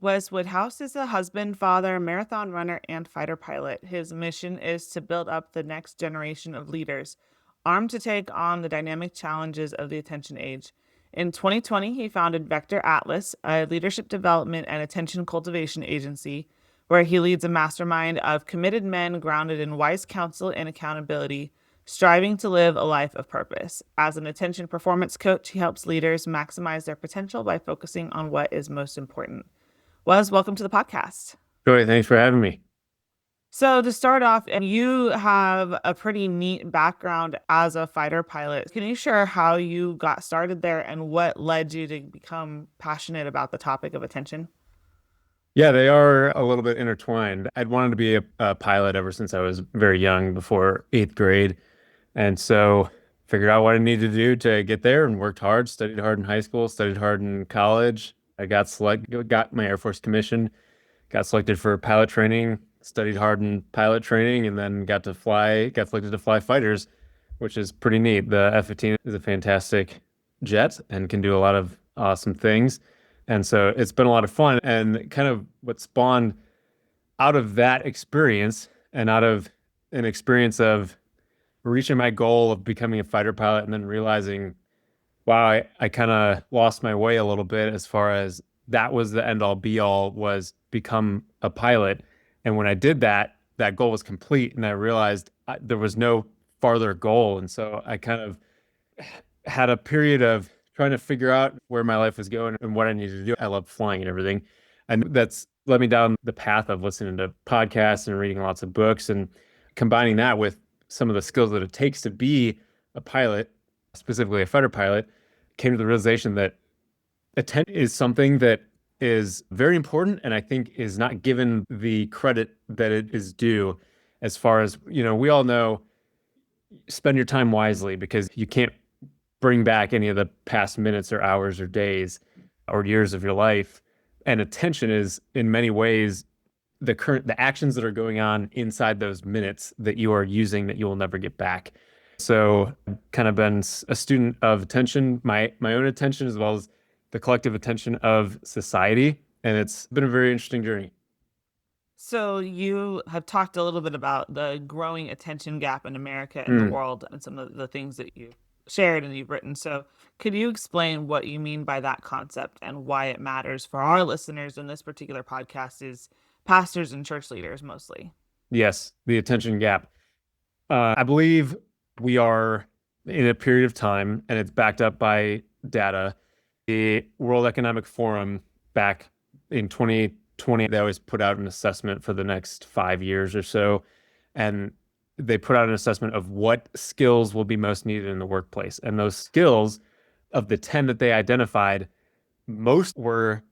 Wes Woodhouse is a husband, father, marathon runner, and fighter pilot. His mission is to build up the next generation of leaders, armed to take on the dynamic challenges of the attention age. In 2020, he founded Vector Atlas, a leadership development and attention cultivation agency, where he leads a mastermind of committed men grounded in wise counsel and accountability, striving to live a life of purpose. As an attention performance coach, he helps leaders maximize their potential by focusing on what is most important. Wes, welcome to the podcast. Joy, thanks for having me. So, to start off, and you have a pretty neat background as a fighter pilot. Can you share how you got started there and what led you to become passionate about the topic of attention? Yeah, they are a little bit intertwined. I'd wanted to be a pilot ever since I was very young, before eighth grade. And so figured out what I needed to do to get there and worked hard, studied hard in high school, studied hard in college. I got selected, got my Air Force commission, got selected for pilot training, studied hard in pilot training, and then got selected to fly fighters, which is pretty neat. The F-15 is a fantastic jet and can do a lot of awesome things. And so it's been a lot of fun. And kind of what spawned out of that experience and out of an experience of reaching my goal of becoming a fighter pilot and then realizing, wow, I kind of lost my way a little bit as far as that was the end all be all, was become a pilot. And when I did that, that goal was complete. And I realized there was no farther goal. And so I kind of had a period of trying to figure out where my life was going and what I needed to do. I love flying and everything. And that's led me down the path of listening to podcasts and reading lots of books and combining that with some of the skills that it takes to be a pilot, specifically a fighter pilot. Came to the realization that attention is something that is very important and I think is not given the credit that it is due. As far as, we all know, spend your time wisely, because you can't bring back any of the past minutes or hours or days or years of your life. And attention is in many ways the actions that are going on inside those minutes that you are using that you will never get back. So I've kind of been a student of attention, my own attention, as well as the collective attention of society. And it's been a very interesting journey. So, you have talked a little bit about the growing attention gap in America and the Mm, world and some of the things that you've shared and you've written. So, could you explain what you mean by that concept and why it matters for our listeners in this particular podcast is pastors and church leaders mostly? yes, the attention gap. I believe we are in a period of time, and it's backed up by data. The World Economic Forum back in 2020, they always put out an assessment for the next 5 years or so. And they put out an assessment of what skills will be most needed in the workplace. And those skills, of the 10 that they identified, most were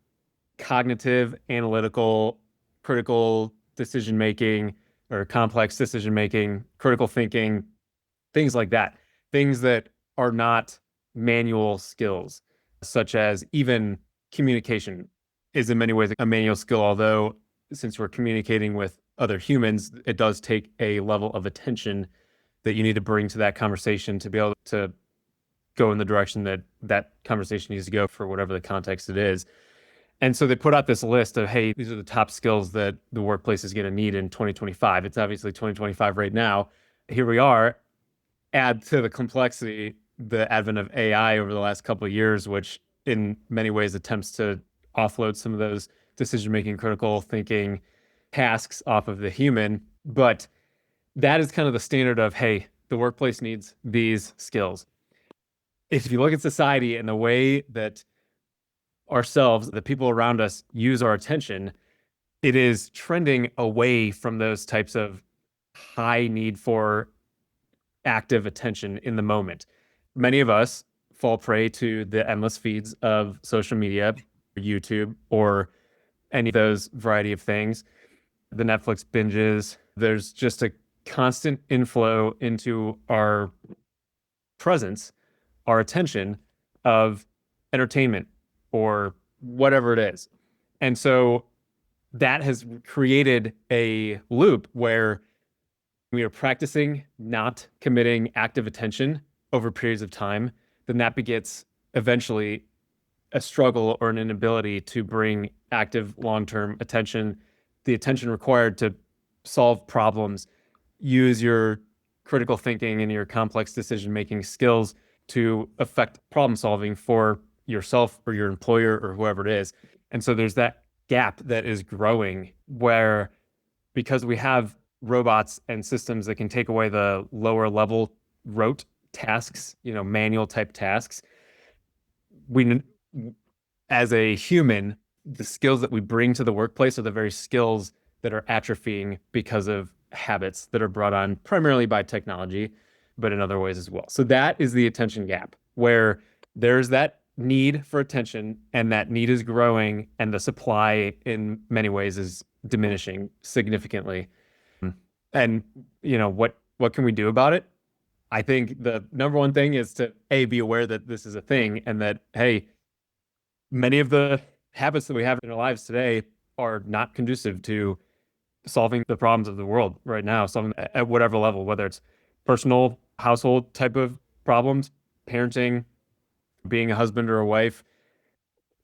cognitive, analytical, critical decision making, or complex decision making, critical thinking, things like that. Things that are not manual skills, such as even communication is in many ways a manual skill, although since we're communicating with other humans, it does take a level of attention that you need to bring to that conversation to be able to go in the direction that that conversation needs to go for whatever the context it is. And so they put out this list of, hey, these are the top skills that the workplace is going to need in 2025. It's obviously 2025 right now. Here we are. Add to the complexity the advent of AI over the last couple of years, which in many ways attempts to offload some of those decision-making, critical thinking tasks off of the human. But that is kind of the standard of, hey, the workplace needs these skills. If you look at society and the way that ourselves, the people around us, use our attention, it is trending away from those types of high need for active attention in the moment. Many of us fall prey to the endless feeds of social media, YouTube, or any of those variety of things, the Netflix binges. There's just a constant inflow into our presence, our attention, of entertainment or whatever it is. And so that has created a loop where we are practicing not committing active attention over periods of time. Then that begets eventually a struggle or an inability to bring active long-term attention, the attention required to solve problems, use your critical thinking and your complex decision-making skills to affect problem solving for yourself or your employer or whoever it is. And so there's that gap that is growing where, because we have robots and systems that can take away the lower level rote tasks, manual type tasks, we, as a human, the skills that we bring to the workplace are the very skills that are atrophying because of habits that are brought on primarily by technology, but in other ways as well. So that is the attention gap, where there's that need for attention, and that need is growing, and the supply in many ways is diminishing significantly. And what can we do about it? I think the number one thing is to be aware that this is a thing, and that, hey, many of the habits that we have in our lives today are not conducive to solving the problems of the world right now, solving at whatever level, whether it's personal, household type of problems, parenting, being a husband or a wife,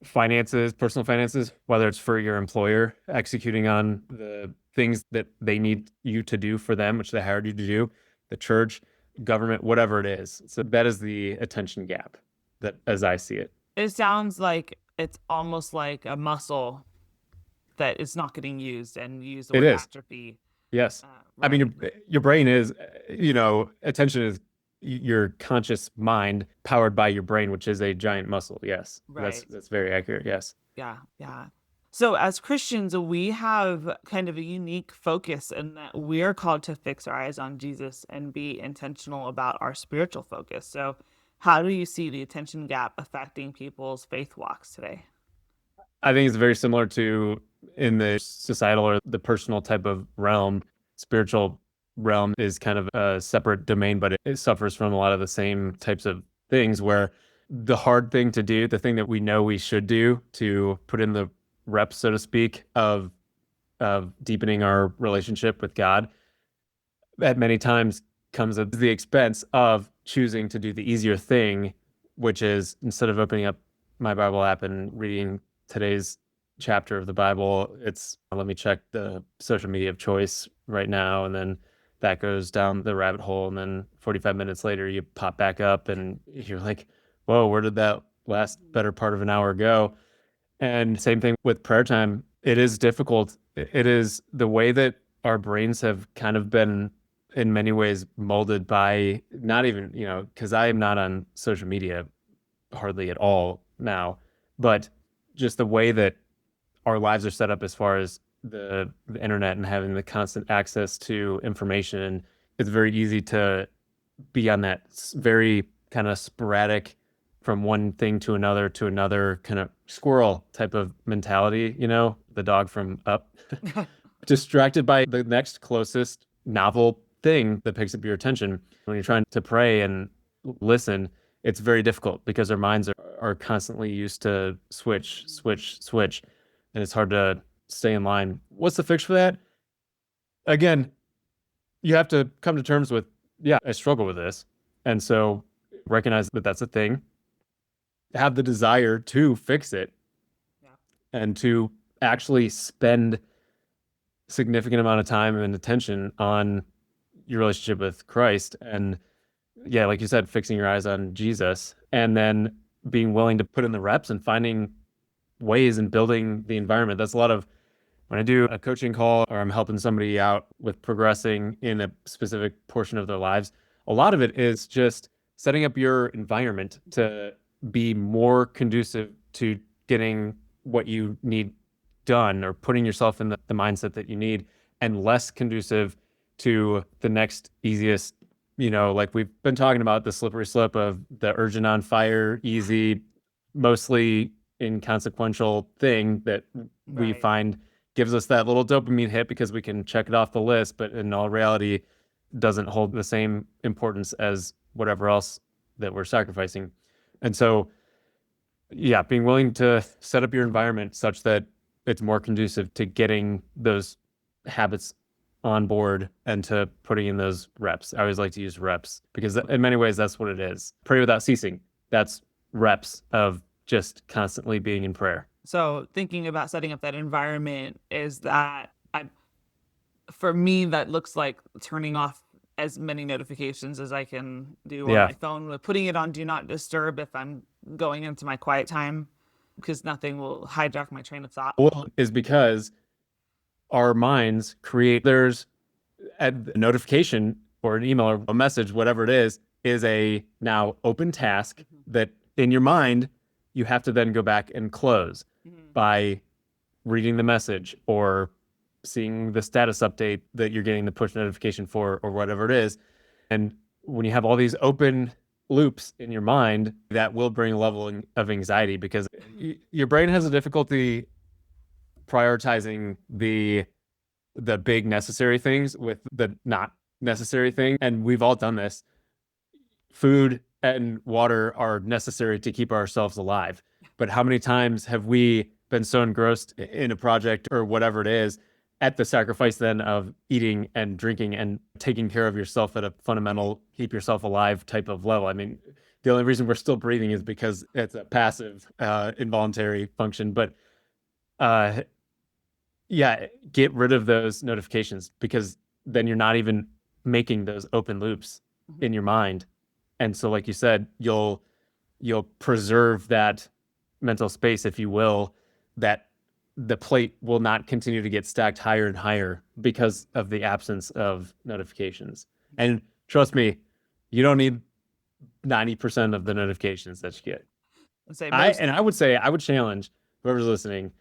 finances, personal finances, whether it's for your employer, executing on the things that they need you to do for them, which they hired you to do, the church, government, whatever it is. So that is the attention gap, that as I see it. It sounds like it's almost like a muscle that is not getting used, and you use the It word is. atrophy. Yes. I mean, Right. your brain is, attention is your conscious mind powered by your brain, which is a giant muscle. Yes. That's Right. that's very accurate. Yes. Yeah. Yeah. So, as Christians, we have kind of a unique focus in that we're called to fix our eyes on Jesus and be intentional about our spiritual focus. So, how do you see the attention gap affecting people's faith walks today? I think it's very similar to in the societal or the personal type of realm. Spiritual realm is kind of a separate domain, but it suffers from a lot of the same types of things, where the hard thing to do, the thing that we know we should do to put in the reps, so to speak, of deepening our relationship with God, at many times comes at the expense of choosing to do the easier thing, which is, instead of opening up my Bible app and reading today's chapter of the Bible, it's, let me check the social media of choice right now. And then that goes down the rabbit hole. And then 45 minutes later, you pop back up and you're like, whoa, where did that last better part of an hour go? And same thing with prayer time. It is difficult. It is the way that our brains have kind of been in many ways molded by, not even, because I am not on social media hardly at all now, but just the way that our lives are set up as far as the internet and having the constant access to information, it's very easy to be on that very kind of sporadic, from one thing to another kind of squirrel type of mentality, the dog from Up, distracted by the next closest novel thing that picks up your attention. When you're trying to pray and listen, it's very difficult because our minds are constantly used to switch, switch, switch, and it's hard to stay in line. What's the fix for that? Again, you have to come to terms with, yeah, I struggle with this. And so recognize that that's a thing, have the desire to fix it, Yeah. and to actually spend significant amount of time and attention on your relationship with Christ. And yeah, like you said, fixing your eyes on Jesus, and then being willing to put in the reps and finding ways and building the environment. That's a lot of, when I do a coaching call or I'm helping somebody out with progressing in a specific portion of their lives, a lot of it is just setting up your environment to be more conducive to getting what you need done, or putting yourself in the mindset that you need, and less conducive to the next easiest, like we've been talking about, the slippery slope of the urgent on fire, easy, mostly inconsequential thing that we Right. find gives us that little dopamine hit because we can check it off the list, but in all reality doesn't hold the same importance as whatever else that we're sacrificing. And so, yeah, being willing to set up your environment such that it's more conducive to getting those habits on board and to putting in those reps. I always like to use reps because in many ways that's what it is. Pray without ceasing. That's reps of just constantly being in prayer. So thinking about setting up that environment is that for me, that looks like turning off as many notifications as I can do on Yeah. my phone, with putting it on do not disturb if I'm going into my quiet time, because nothing will hijack my train of thought. Well, is because our minds create there's a notification or an email or a message, whatever it is a now open task that in your mind you have to then go back and close Mhm. by reading the message or seeing the status update that you're getting the push notification for or whatever it is. And when you have all these open loops in your mind, that will bring a level of anxiety because your brain has a difficulty prioritizing the big necessary things with the not necessary thing. And we've all done this. Food and water are necessary to keep ourselves alive. But how many times have we been so engrossed in a project or whatever it is at the sacrifice then of eating and drinking and taking care of yourself at a fundamental keep yourself alive type of level? I mean, the only reason we're still breathing is because it's a passive, involuntary function. But uh, yeah, get rid of those notifications because then you're not even making those open loops in your mind. And so, like you said, you'll preserve that mental space, if you will, that the plate will not continue to get stacked higher and higher because of the absence of notifications. And trust me, you don't need 90% of the notifications that you get. Say I most. and I would say I would challenge whoever's listening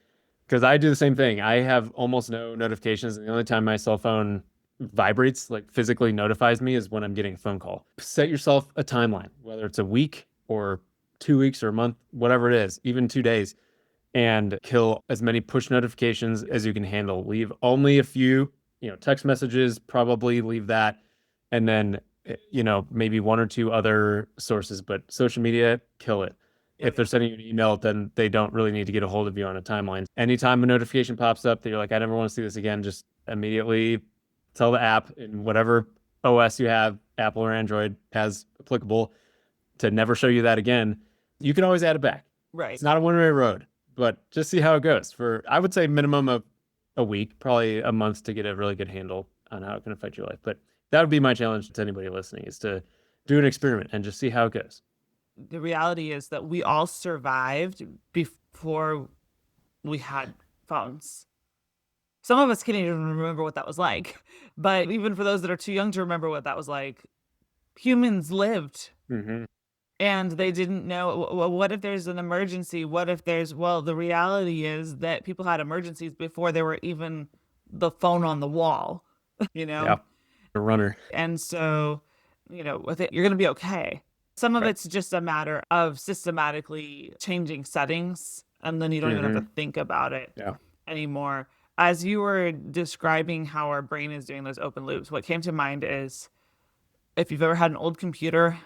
because I do the same thing. I have almost no notifications, and the only time my cell phone vibrates, like physically notifies me, is when I'm getting a phone call. Set yourself a timeline, whether it's a week or 2 weeks or a month, whatever it is, even 2 days, and kill as many push notifications as you can handle. Leave only a few, text messages, probably leave that. And then, maybe one or two other sources, but social media, kill it. Yeah, If they're sending you an email, then they don't really need to get a hold of you on a timeline. Anytime a notification pops up that you're like, I never want to see this again, just immediately tell the app in whatever OS you have, Apple or Android, as applicable, to never show you that again. You can always add it back. right. It's not a one-way road, but just see how it goes for, I would say, minimum of a week, probably a month to get a really good handle on how it can affect your life. But that would be my challenge to anybody listening, is to do an experiment and just see how it goes. The reality is that we all survived before we had phones. Some of us can't even remember what that was like. But even for those that are too young to remember what that was like, humans lived Mm-hmm. and they didn't know, well, what if there's an emergency? What if well, the reality is that people had emergencies before there were even the phone on the wall, you Yeah. know? A runner. And so, with it, you're going to be okay. Some of Right. it's just a matter of systematically changing settings, and then you don't even have to Mm-hmm. think about it Yeah. anymore. As you were describing how our brain is doing those open loops, what came to mind is if you've ever had an old computer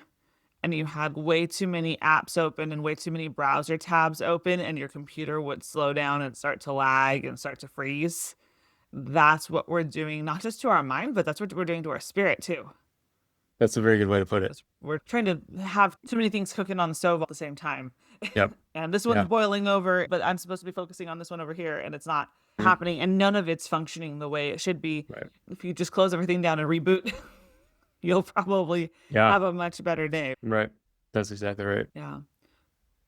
and you had way too many apps open and way too many browser tabs open, and your computer would slow down and start to lag and start to freeze. That's what we're doing, not just to our mind, but that's what we're doing to our spirit too. That's a very good way to put it. We're trying to have too many things cooking on the stove at the same time. Yep. And this one's Yeah. boiling over, but I'm supposed to be focusing on this one over here, and it's not happening. And none of it's functioning the way it should be. Right. If you just close everything down and reboot, you'll probably Yeah. have a much better day. Right. That's exactly right. Yeah.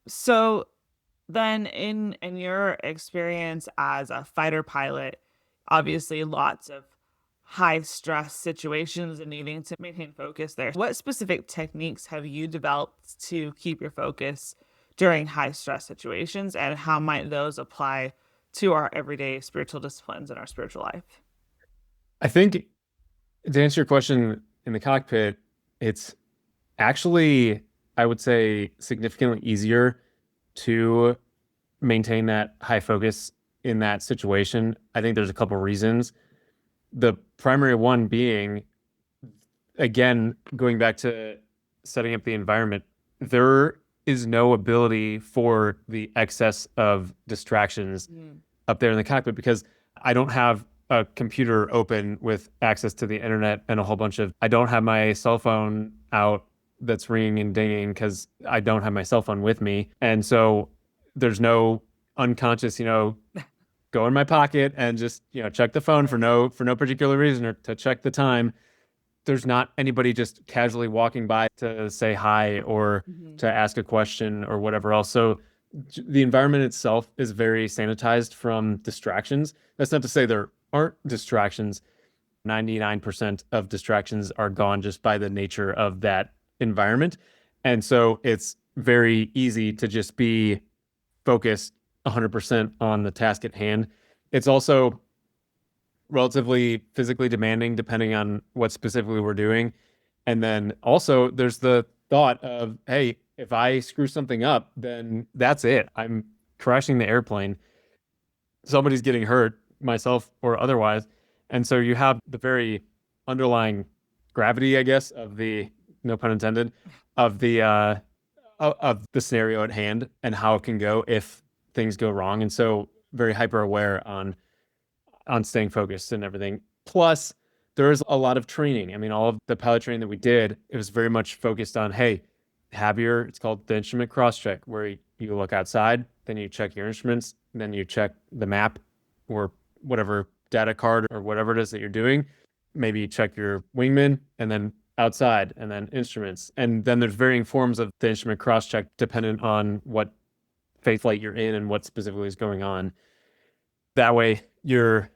So then in your experience as a fighter pilot, obviously lots of high stress situations and needing to maintain focus there. What specific techniques have you developed to keep your focus during high stress situations, and how might those apply to our everyday spiritual disciplines and our spiritual life? I think to answer your question in the cockpit, it's actually, I would say, significantly easier to maintain that high focus in that situation. I think there's a couple reasons. The primary one being, again, going back to setting up the environment, there is no ability for the excess of distractions up there in the cockpit because I don't have a computer open with access to the internet and a whole bunch of, I don't have my cell phone out that's ringing and dinging because I don't have my cell phone with me. And so There's no unconscious, go in my pocket and just, check the phone Right. for no particular reason or to check the time. There's not anybody just casually walking by to say hi or Hmm. to ask a question or whatever else. So the environment itself is very sanitized from distractions. That's not to say there aren't distractions. 99% of distractions are gone just by the nature of that environment. And so it's very easy to just be focused 100% on the task at hand. It's also relatively physically demanding depending on what specifically we're doing. And then also there's the thought of, hey, if I screw something up, then that's it. I'm crashing the airplane. Somebody's getting hurt, myself or otherwise. And so you have the very underlying gravity, I guess, of the, no pun intended, of the scenario at hand and how it can go if things go wrong. And so very hyper aware on staying focused and everything. Plus, there is a lot of training. I mean, all of the pilot training that we did, it was very much focused on, hey, it's called the instrument cross check, where you look outside, then you check your instruments, then you check the map or whatever data card or whatever it is that you're doing. Maybe you check your wingman and then outside and then instruments. And then there's varying forms of the instrument cross check dependent on what phase flight you're in and what specifically is going on. That way you're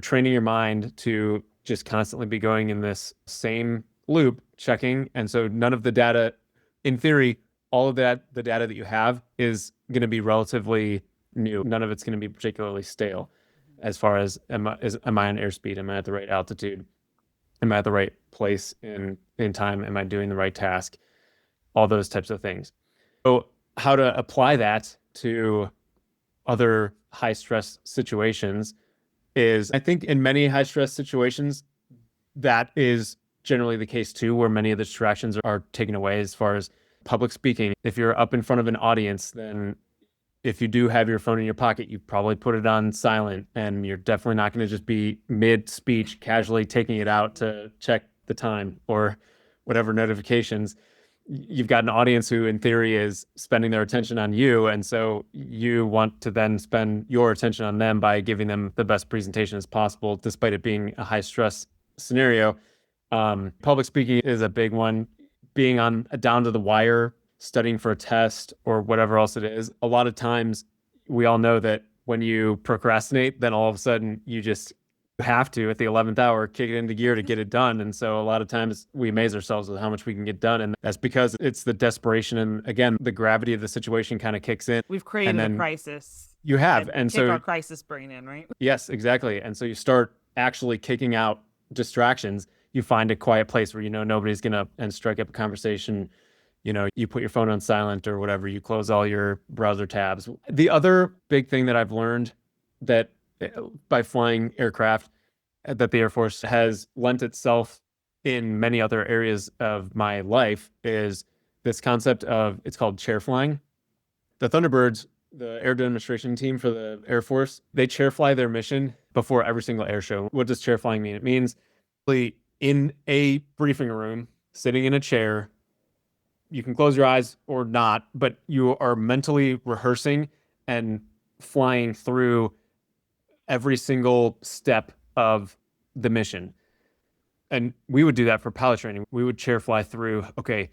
training your mind to just constantly be going in this same loop, checking. And so none of the data, in theory, all of the data that you have is going to be relatively new. None of it's going to be particularly stale as far as am I on airspeed? Am I at the right altitude? Am I at the right place in time? Am I doing the right task? All those types of things. So how to apply that to other high stress situations is, I think, in many high stress situations, that is generally the case too, where many of the distractions are taken away as far as public speaking. If you're up in front of an audience, then if you do have your phone in your pocket, you probably put it on silent, and you're definitely not going to just be mid speech casually taking it out to check the time or whatever notifications. You've got an audience who, in theory, is spending their attention on you. And so you want to then spend your attention on them by giving them the best presentation as possible, despite it being a high stress scenario. Public speaking is a big one. Being on down to the wire, studying for a test or whatever else it is. A lot of times we all know that when you procrastinate, then all of a sudden you just have to, at the 11th hour, kick it into gear to get it done. And so a lot of times we amaze ourselves with how much we can get done. And that's because it's the desperation. And again, the gravity of the situation kind of kicks in. We've And created a then crisis you have. and And kick so, our crisis brain in, right? yes, exactly. And so you start actually kicking out distractions. You find a quiet place where you know nobody's going to and strike up a conversation. You put your phone on silent or whatever. You close all your browser tabs. The other big thing that I've learned that by flying aircraft that the Air Force has lent itself in many other areas of my life is this concept of, it's called chair flying. The Thunderbirds, the air demonstration team for the Air Force, they chair fly their mission before every single air show. What does chair flying mean? It means in a briefing room, sitting in a chair, you can close your eyes or not, but you are mentally rehearsing and flying through every single step of the mission. And we would do that for pilot training. We would chair fly through, okay,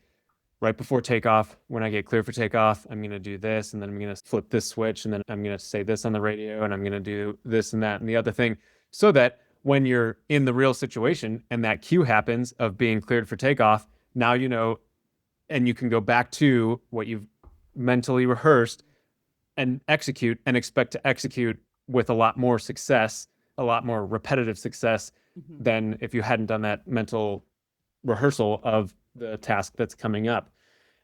right before takeoff, when I get clear for takeoff, I'm going to do this, and then I'm going to flip this switch, and then I'm going to say this on the radio, and I'm going to do this and that and the other thing, so that when you're in the real situation and that cue happens of being cleared for takeoff, now you know, and you can go back to what you've mentally rehearsed and execute and expect to execute with a lot more success, a lot more repetitive success Mhm. than if you hadn't done that mental rehearsal of the task that's coming up.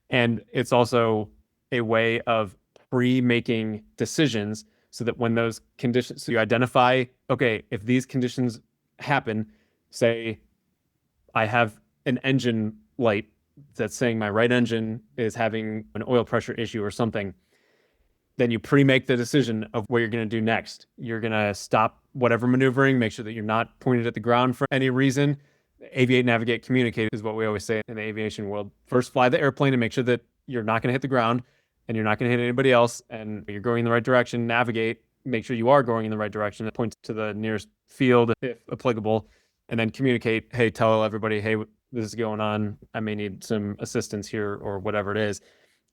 And it's also a way of pre-making decisions so that when those conditions, so you identify, okay, if these conditions happen, say I have an engine light that's saying my right engine is having an oil pressure issue or something, then you pre-make the decision of what you're going to do next. You're going to stop whatever maneuvering, make sure that you're not pointed at the ground for any reason. Aviate, navigate, communicate is what we always say in the aviation world. First, fly the airplane and make sure that you're not going to hit the ground. and you're not going to hit anybody else, and you're going in the right direction. Navigate, make sure you are going in the right direction. Point to the nearest field if applicable, and then communicate. Hey, tell everybody, hey, this is going on. I may need some assistance here or whatever it is.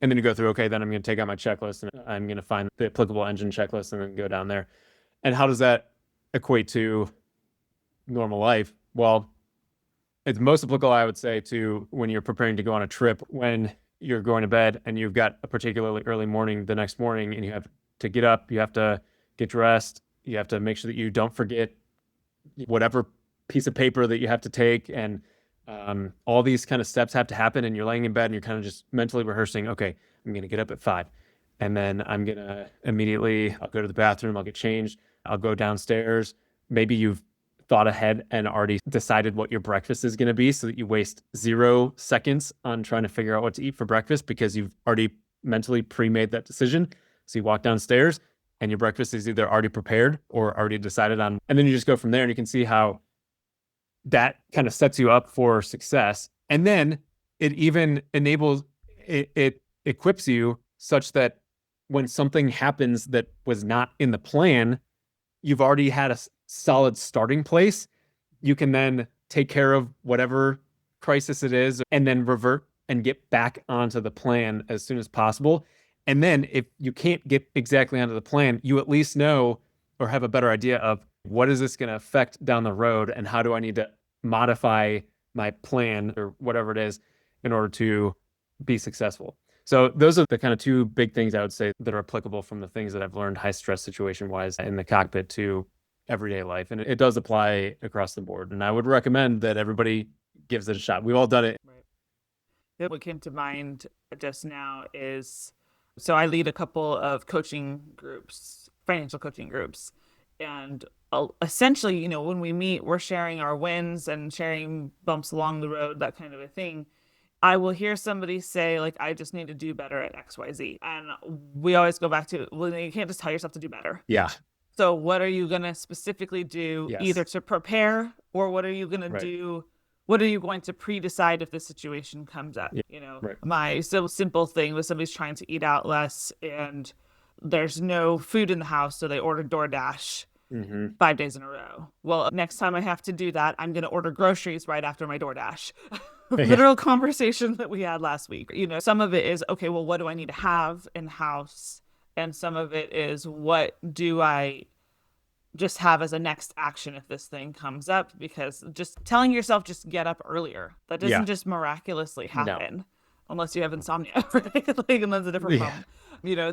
And then you go through, okay, then I'm going to take out my checklist and I'm going to find the applicable engine checklist and then go down there. And how does that equate to normal life? Well, it's most applicable, I would say, to when you're preparing to go on a trip, when you're going to bed and you've got a particularly early morning the next morning and you have to get up, you have to get dressed, you have to make sure that you don't forget whatever piece of paper that you have to take, and all these kind of steps have to happen, and you're laying in bed and you're kind of just mentally rehearsing, okay, I'm going to get up at 5 and then I'm going to immediately, I'll go to the bathroom, I'll get changed, I'll go downstairs. Maybe you've thought ahead and already decided what your breakfast is going to be so that you waste 0 seconds on trying to figure out what to eat for breakfast because you've already mentally pre-made that decision. So you walk downstairs and your breakfast is either already prepared or already decided on. And then you just go from there, and you can see how that kind of sets you up for success. And then it even enables, it equips you such that when something happens that was not in the plan, you've already had a solid starting place. You can then take care of whatever crisis it is and then revert and get back onto the plan as soon as possible. And then if you can't get exactly onto the plan, you at least know or have a better idea of what is this going to affect down the road and how do I need to modify my plan or whatever it is in order to be successful. So those are the kind of 2 big things I would say that are applicable from the things that I've learned high stress situation wise in the cockpit to everyday life. And it does apply across the board. And I would recommend that everybody gives it a shot. We've all done it. Right. What came to mind just now is, so I lead a couple of coaching groups, financial coaching groups. And essentially, when we meet, we're sharing our wins and sharing bumps along the road, that kind of a thing. I will hear somebody say, like, I just need to do better at XYZ. And we always go back to, well, you can't just tell yourself to do better. Yeah. So what are you going to specifically do either to prepare, or what are you going to do? What are you going to pre-decide if the situation comes up? Yeah. My simple thing was somebody's trying to eat out less and there's no food in the house, so they ordered DoorDash 5 days in a row. Well, next time I have to do that, I'm going to order groceries right after my DoorDash. Literal conversation that we had last week. Some of it is, okay, well, what do I need to have in house? And some of it is, what do I just have as a next action if this thing comes up? Because just telling yourself just get up earlier, that doesn't just miraculously happen unless you have insomnia, right? And that's a different problem.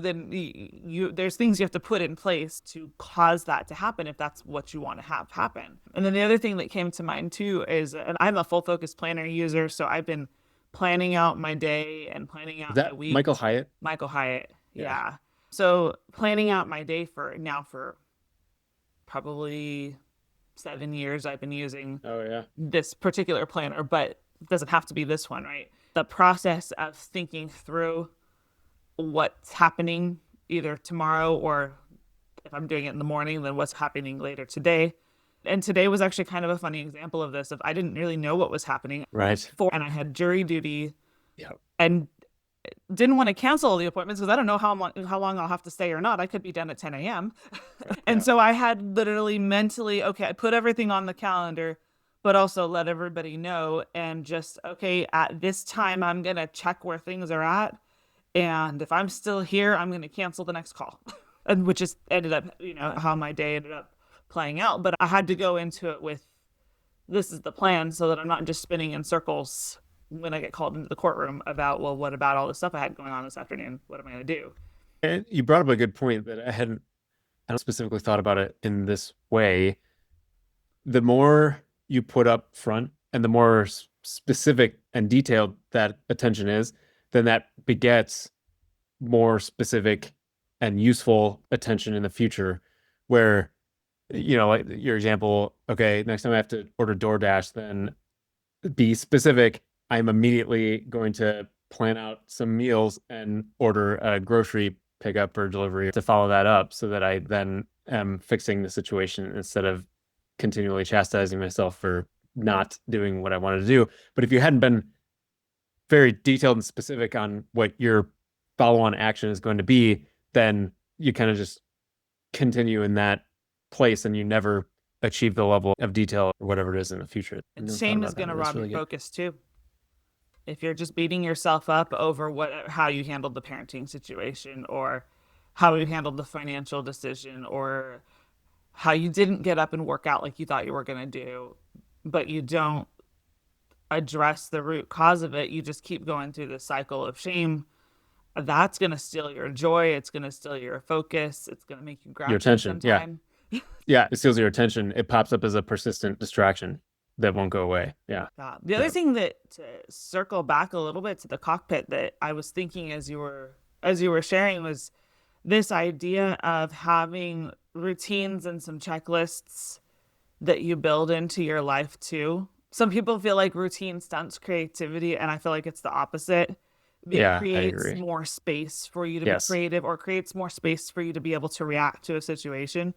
Then there's things you have to put in place to cause that to happen if that's what you want to have happen. And then the other thing that came to mind too is, and I'm a full focus planner user, so I've been planning out my day and planning out my week. Michael Hyatt? Michael Hyatt, yeah. So planning out my day for probably 7 years I've been using this particular planner, but it doesn't have to be this one, right? The process of thinking through what's happening either tomorrow, or if I'm doing it in the morning, then what's happening later today. And today was actually kind of a funny example of this. If I didn't really know what was happening. Right. And I had jury duty. And didn't want to cancel the appointments because I don't know how long I'll have to stay or not. I could be done at 10 a.m. And so I had literally mentally, okay, I put everything on the calendar, but also let everybody know, and just, okay, at this time, I'm going to check where things are at. And if I'm still here, I'm going to cancel the next call. And which just ended up, how my day ended up playing out. But I had to go into it with, this is the plan, so that I'm not just spinning in circles when I get called into the courtroom about, well, what about all the stuff I had going on this afternoon? What am I going to do? And you brought up a good point that I hadn't specifically thought about it in this way. The more you put up front and the more specific and detailed that attention is, then that begets more specific and useful attention in the future, where, like your example, okay, next time I have to order DoorDash, then be specific. I'm immediately going to plan out some meals and order a grocery pickup or delivery to follow that up, so that I then am fixing the situation instead of continually chastising myself for not doing what I wanted to do. But if you hadn't been very detailed and specific on what your follow-on action is going to be, then you kind of just continue in that place and you never achieve the level of detail or whatever it is in the future. And shame is going to rob your focus too. If you're just beating yourself up over how you handled the parenting situation, or how you handled the financial decision, or how you didn't get up and work out like you thought you were going to do, but you don't address the root cause of it, you just keep going through this cycle of shame. That's going to steal your joy. It's going to steal your focus. It's going to make you your attention. Yeah. Yeah. It steals your attention. It pops up as a persistent distraction that won't go away. Yeah. The other thing that, to circle back a little bit to the cockpit, that I was thinking as you were sharing, was this idea of having routines and some checklists that you build into your life too. Some people feel like routine stunts creativity, and I feel like it's the opposite. It creates more space for you to be creative, or creates more space for you to be able to react to a situation.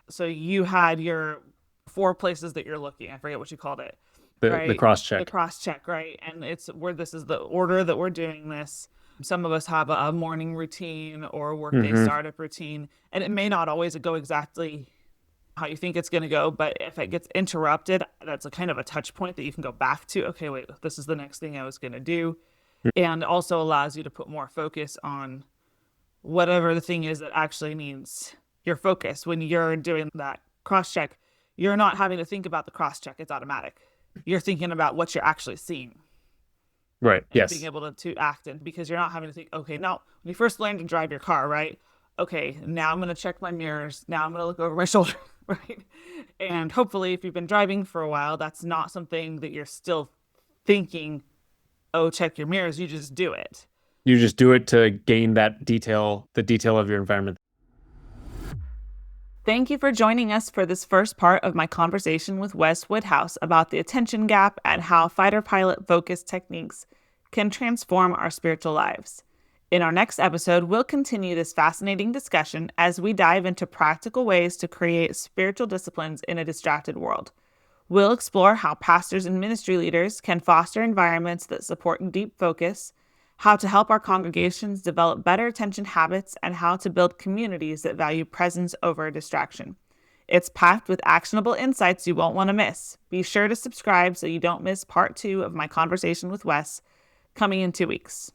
So you had your 4 places that you're looking. I forget what you called it. The Crosscheck. The Crosscheck, right? And it's where this is the order that we're doing this. Some of us have a morning routine or workday startup routine, and it may not always go exactly how you think it's going to go, but if it gets interrupted, that's a kind of a touch point that you can go back to. Okay, wait, this is the next thing I was going to do. And also allows you to put more focus on whatever the thing is that actually needs your focus. When you're doing that cross-check, you're not having to think about the cross-check. It's automatic. You're thinking about what you're actually seeing. Right. And being able to act in, because you're not having to think, okay, now when you first learn to drive your car, right? Okay, now I'm going to check my mirrors. Now I'm going to look over my shoulder, right? And hopefully if you've been driving for a while, that's not something that you're still thinking, oh, check your mirrors. You just do it. You just do it to gain that detail, the detail of your environment. Thank you for joining us for this first part of my conversation with Wes Woodhouse about the attention gap and how fighter pilot focus techniques can transform our spiritual lives. In our next episode, we'll continue this fascinating discussion as we dive into practical ways to create spiritual disciplines in a distracted world. We'll explore how pastors and ministry leaders can foster environments that support deep focus, how to help our congregations develop better attention habits, and how to build communities that value presence over distraction. It's packed with actionable insights you won't want to miss. Be sure to subscribe so you don't miss part 2 of my conversation with Wes, coming in 2 weeks.